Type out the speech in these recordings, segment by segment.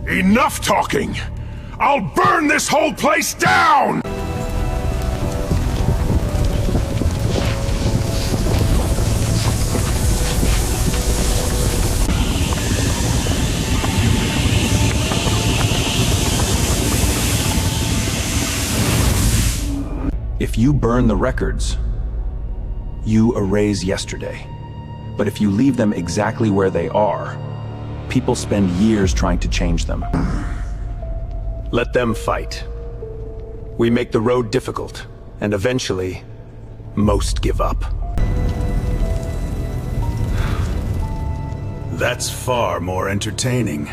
Enough talking! I'll burn this whole place down! If you burn the records, you erase yesterday. But if you leave them exactly where they are, people spend years trying to change them. Let them fight. We make the road difficult, and eventually, most give up. That's far more entertaining.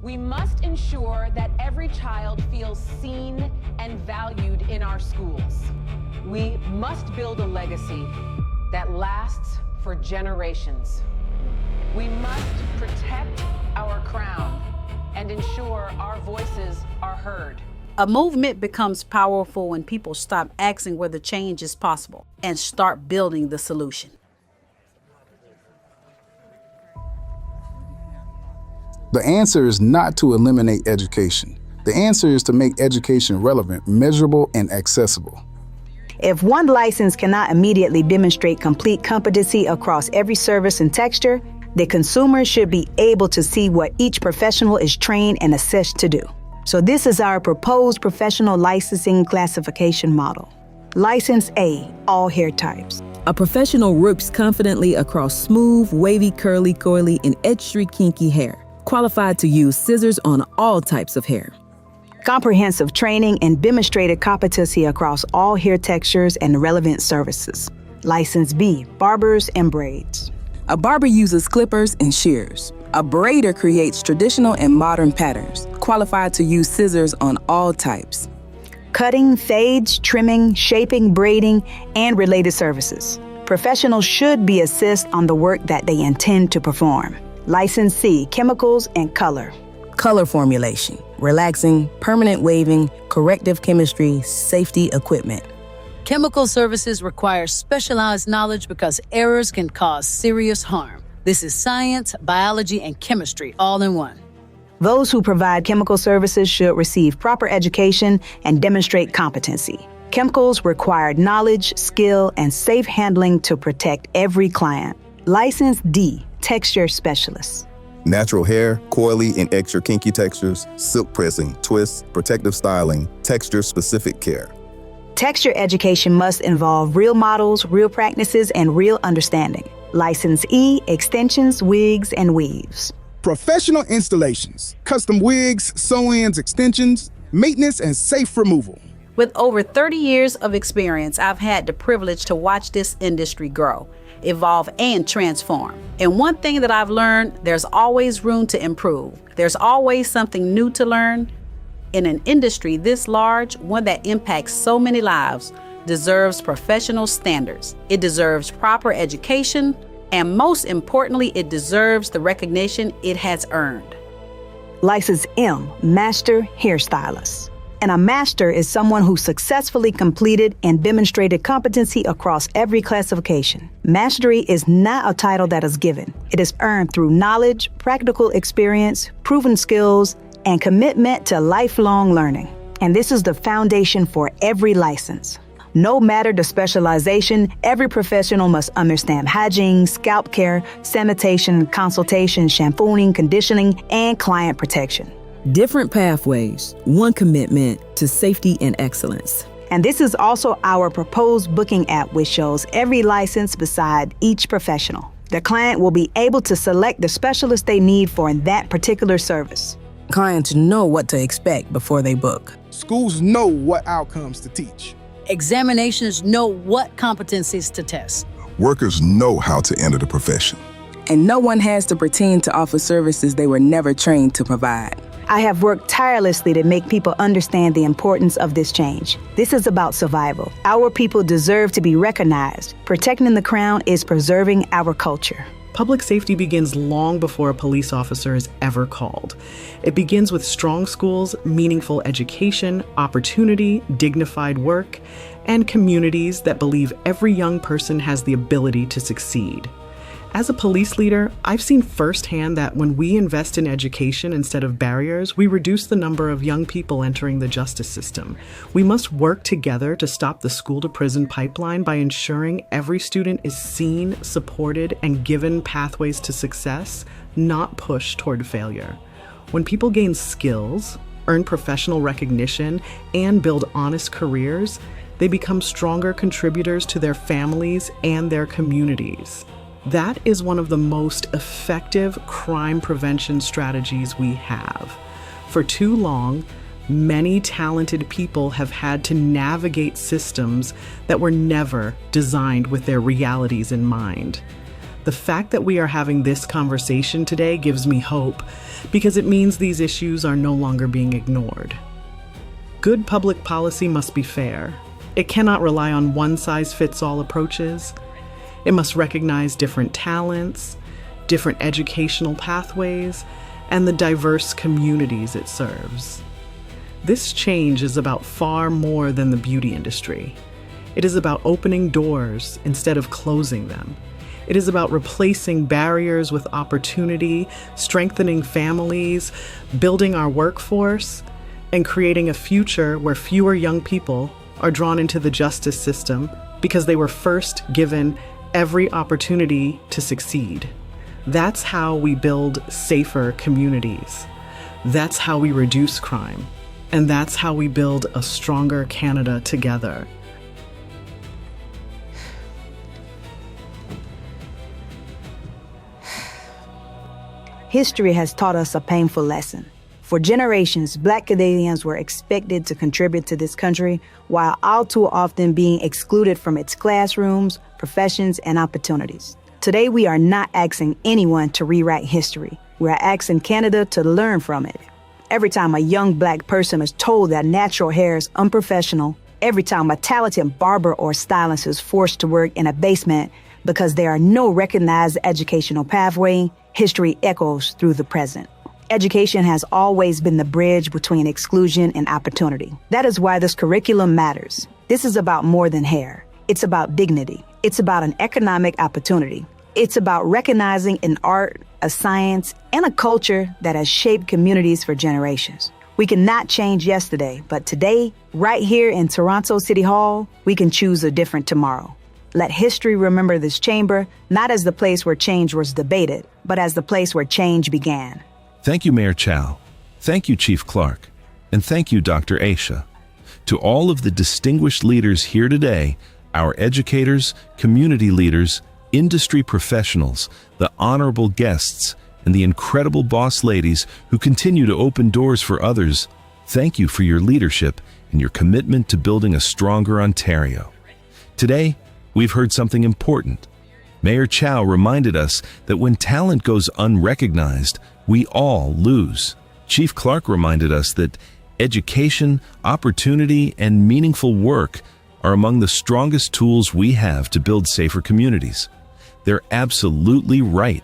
We must ensure that every child feels seen and valued in our schools. We must build a legacy that lasts for generations. We must protect our crown and ensure our voices are heard. A movement becomes powerful when people stop asking whether change is possible and start building the solution. The answer is not to eliminate education. The answer is to make education relevant, measurable, and accessible. If one license cannot immediately demonstrate complete competency across every service and texture, the consumer should be able to see what each professional is trained and assessed to do. So this is our proposed professional licensing classification model. License A, all hair types. A professional works confidently across smooth, wavy, curly, coily, and edge-street kinky hair. Qualified to use scissors on all types of hair. Comprehensive training and demonstrated competency across all hair textures and relevant services. License B, barbers and braids. A barber uses clippers and shears. A braider creates traditional and modern patterns. Qualified to use scissors on all types. Cutting, fades, trimming, shaping, braiding, and related services. Professionals should be assessed on the work that they intend to perform. License C, chemicals and color. Color formulation, relaxing, permanent waving, corrective chemistry, safety equipment. Chemical services require specialized knowledge because errors can cause serious harm. This is science, biology, and chemistry all in one. Those who provide chemical services should receive proper education and demonstrate competency. Chemicals require knowledge, skill, and safe handling to protect every client. License D, texture specialists. Natural hair, coily and extra kinky textures, silk pressing, twists, protective styling, texture-specific care. Texture education must involve real models, real practices, and real understanding. License E, extensions, wigs, and weaves. Professional installations, custom wigs, sew-ins, extensions, maintenance, and safe removal. With over 30 years of experience, I've had the privilege to watch this industry grow, evolve, and transform. And one thing that I've learned, there's always room to improve. There's always something new to learn. In an industry this large, one that impacts so many lives, deserves professional standards. It deserves proper education, and most importantly, it deserves the recognition it has earned. License M, Master Hairstylist. And a master is someone who successfully completed and demonstrated competency across every classification. Mastery is not a title that is given. It is earned through knowledge, practical experience, proven skills, and commitment to lifelong learning. And this is the foundation for every license. No matter the specialization, every professional must understand hygiene, scalp care, sanitation, consultation, shampooing, conditioning, and client protection. Different pathways, one commitment to safety and excellence. And this is also our proposed booking app, which shows every license beside each professional. The client will be able to select the specialist they need for that particular service. Clients know what to expect before they book. Schools know what outcomes to teach. Examinations know what competencies to test. Workers know how to enter the profession. And no one has to pretend to offer services they were never trained to provide. I have worked tirelessly to make people understand the importance of this change. This is about survival. Our people deserve to be recognized. Protecting the crown is preserving our culture. Public safety begins long before a police officer is ever called. It begins with strong schools, meaningful education, opportunity, dignified work, and communities that believe every young person has the ability to succeed. As a police leader, I've seen firsthand that when we invest in education instead of barriers, we reduce the number of young people entering the justice system. We must work together to stop the school-to-prison pipeline by ensuring every student is seen, supported, and given pathways to success, not pushed toward failure. When people gain skills, earn professional recognition, and build honest careers, they become stronger contributors to their families and their communities. That is one of the most effective crime prevention strategies we have. For too long, many talented people have had to navigate systems that were never designed with their realities in mind. The fact that we are having this conversation today gives me hope because it means these issues are no longer being ignored. Good public policy must be fair. It cannot rely on one-size-fits-all approaches. It must recognize different talents, different educational pathways, and the diverse communities it serves. This change is about far more than the beauty industry. It is about opening doors instead of closing them. It is about replacing barriers with opportunity, strengthening families, building our workforce, and creating a future where fewer young people are drawn into the justice system because they were first given every opportunity to succeed. That's how we build safer communities. That's how we reduce crime. And that's how we build a stronger Canada together. History has taught us a painful lesson. For generations, Black Canadians were expected to contribute to this country while all too often being excluded from its classrooms, professions, and opportunities. Today, we are not asking anyone to rewrite history. We are asking Canada to learn from it. Every time a young Black person is told that natural hair is unprofessional, every time a talented barber or stylist is forced to work in a basement because there are no recognized educational pathway, history echoes through the present. Education has always been the bridge between exclusion and opportunity. That is why this curriculum matters. This is about more than hair. It's about dignity. It's about an economic opportunity. It's about recognizing an art, a science, and a culture that has shaped communities for generations. We cannot change yesterday, but today, right here in Toronto City Hall, we can choose a different tomorrow. Let history remember this chamber, not as the place where change was debated, but as the place where change began. Thank you, Mayor Chow. Thank you, Chief Clark. And thank you, Dr. Aisha. To all of the distinguished leaders here today, our educators, community leaders, industry professionals, the honorable guests, and the incredible boss ladies who continue to open doors for others, thank you for your leadership and your commitment to building a stronger Ontario. Today, we've heard something important. Mayor Chow reminded us that when talent goes unrecognized, we all lose. Chief Clark reminded us that education, opportunity, and meaningful work are among the strongest tools we have to build safer communities. They're absolutely right.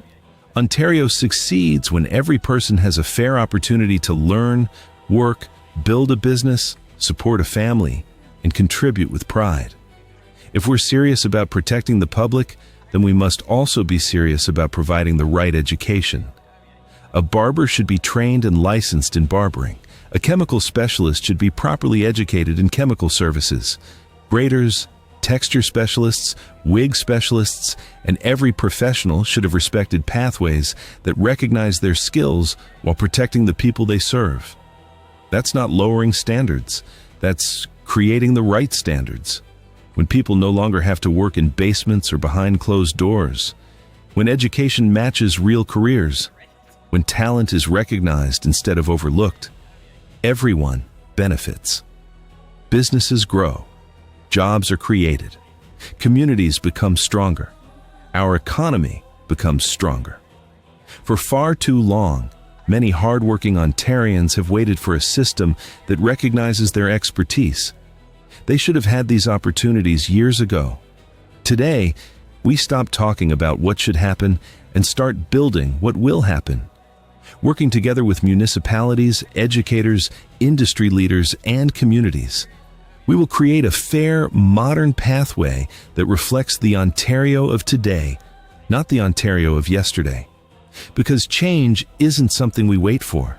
Ontario succeeds when every person has a fair opportunity to learn, work, build a business, support a family, and contribute with pride. If we're serious about protecting the public, then we must also be serious about providing the right education. A barber should be trained and licensed in barbering. A chemical specialist should be properly educated in chemical services. Graders, texture specialists, wig specialists, and every professional should have respected pathways that recognize their skills while protecting the people they serve. That's not lowering standards. That's creating the right standards. When people no longer have to work in basements or behind closed doors. When education matches real careers. When talent is recognized instead of overlooked. Everyone benefits. Businesses grow. Jobs are created. Communities become stronger. Our economy becomes stronger. For far too long, Many hardworking Ontarians have waited for a system that recognizes their expertise. They should have had these opportunities years ago. Today, we stop talking about what should happen and start building what will happen. Working together with municipalities, educators, industry leaders, and communities, we will create a fair, modern pathway that reflects the Ontario of today, not the Ontario of yesterday. Because change isn't something we wait for.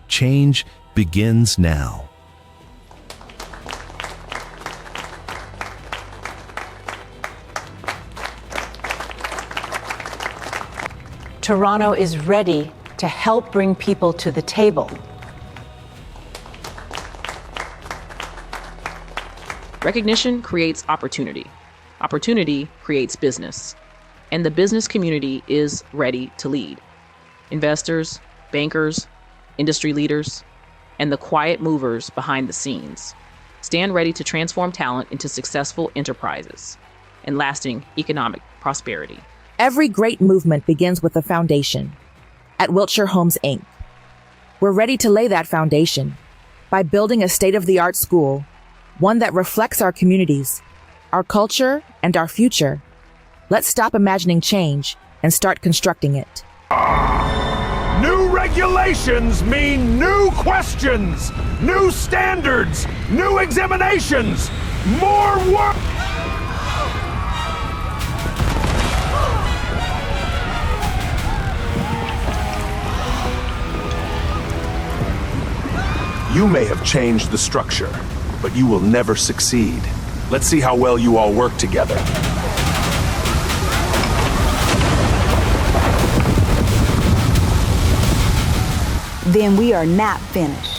Change begins now. Toronto is ready to help bring people to the table. Recognition creates opportunity. Opportunity creates business. And the business community is ready to lead. Investors, bankers, industry leaders, and the quiet movers behind the scenes stand ready to transform talent into successful enterprises and lasting economic prosperity. Every great movement begins with a foundation. At Wiltshire Homes, Inc., we're ready to lay that foundation by building a state-of-the-art school, one that reflects our communities, our culture, and our future. Let's stop imagining change and start constructing it. New regulations mean new questions, new standards, new examinations, more work. You may have changed the structure, but you will never succeed. Let's see how well you all work together. Then we are not finished.